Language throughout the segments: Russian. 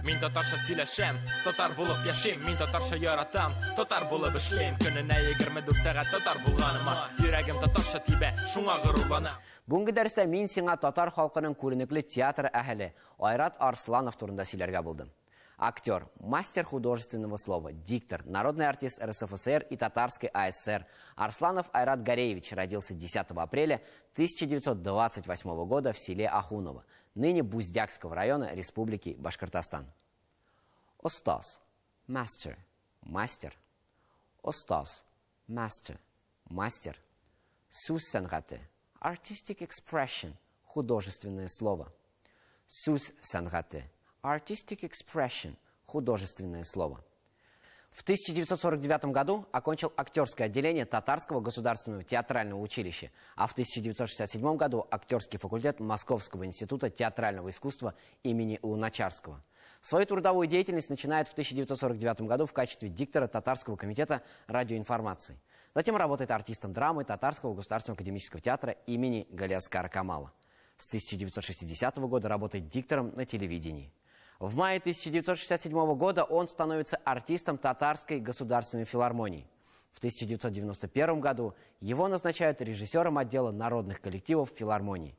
Мин татарча сөйләшәм, татар булып яшим. Мин татарча яратам, татар булып эшлим. Көненә 24 сәгать татар булганыма, йөрәгем татарча тибә, шуңа горурланам. Бүгінгі дәрістә мин сиңа татар халқының күренекле театр әһеле Айрат Арсланов турында сөйләргә булдым. Актер, мастер художественного слова, диктор, народный артист РСФСР и Татарской АССР Арсланов Айрат Гареевич родился 10 апреля 1928 года в селе Ахуново, ныне Буздякского района Республики Башкортостан. Остаз, мастер, мастер. Остаз, мастер, мастер. Сүз сәнгате, artistic expression, художественное слово. Сүз сәнгате, artistic expression, художественное слово. В 1949 году окончил актерское отделение Татарского государственного театрального училища, а в 1967 году актерский факультет Московского института театрального искусства имени Луначарского. Свою трудовую деятельность начинает в 1949 году в качестве диктора Татарского комитета радиоинформации. Затем работает артистом драмы Татарского государственного академического театра имени Галиаскара Камала. С 1960 года работает диктором на телевидении. В мае 1967 года он становится артистом Татарской государственной филармонии. В 1991 году его назначают режиссером отдела народных коллективов филармонии.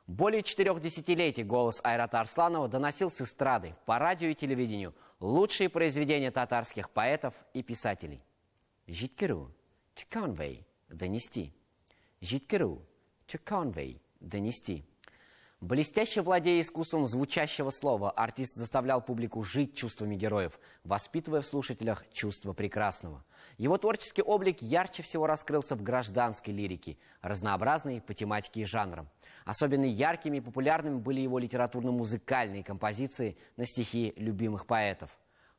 Более 4 десятилетий голос Айрата Арсланова доносил с эстрады, по радио и телевидению лучшие произведения татарских поэтов и писателей. Житкеру, to convey, донести. Житкеру, to convey, донести. Блестяще владея искусством звучащего слова, артист заставлял публику жить чувствами героев, воспитывая в слушателях чувство прекрасного. Его творческий облик ярче всего раскрылся в гражданской лирике, разнообразной по тематике и жанрам. Особенно яркими и популярными были его литературно-музыкальные композиции на стихи любимых поэтов.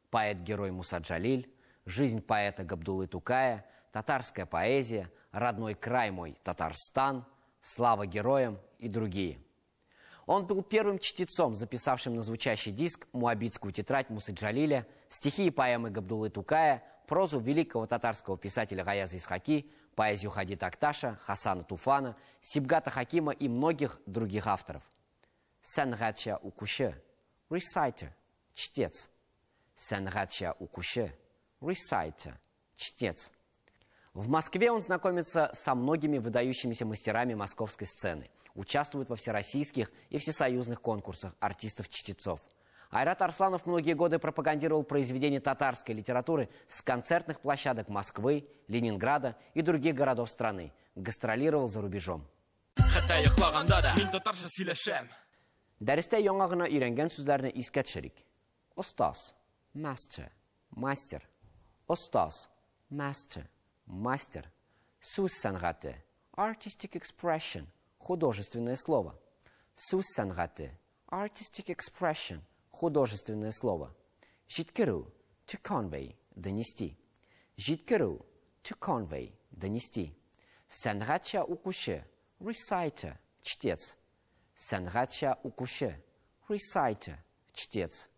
Поэт-герой Муса Джалиль, жизнь поэта Габдуллы Тукая, татарская поэзия, родной край мой Татарстан, слава героям и другие. Он был первым чтецом, записавшим на звучащий диск муабитскую тетрадь Мусы Джалиля, стихи и поэмы Габдуллы Тукая, прозу великого татарского писателя Гаяза Исхаки, поэзию Хадита Акташа, Хасана Туфана, Сибгата Хакима и многих других авторов. Сәнгатча укушы, reciter, чтец. Сәнгатча укушы, reciter, чтец. В Москве он знакомится со многими выдающимися мастерами московской сцены, участвует во всероссийских и всесоюзных конкурсах артистов-чтецов. Айрат Арсланов многие годы пропагандировал произведения татарской литературы с концертных площадок Москвы, Ленинграда и других городов страны. Гастролировал за рубежом. Дәрестә яңа гына өйрәнгән сүзләрне искә төшерик. Остаз, мастер, мастер. Остаз, мастер, мастер. Сүз сәнгате, artistic expression, художественное слово. Сүз сәнгате, artistic expression, художественное слово. Житкеру, to convey, донести. Житкеру, to convey, донести. Сәнгатча укушы, reciter, чтец. Сәнгатча укушы, reciter, чтец.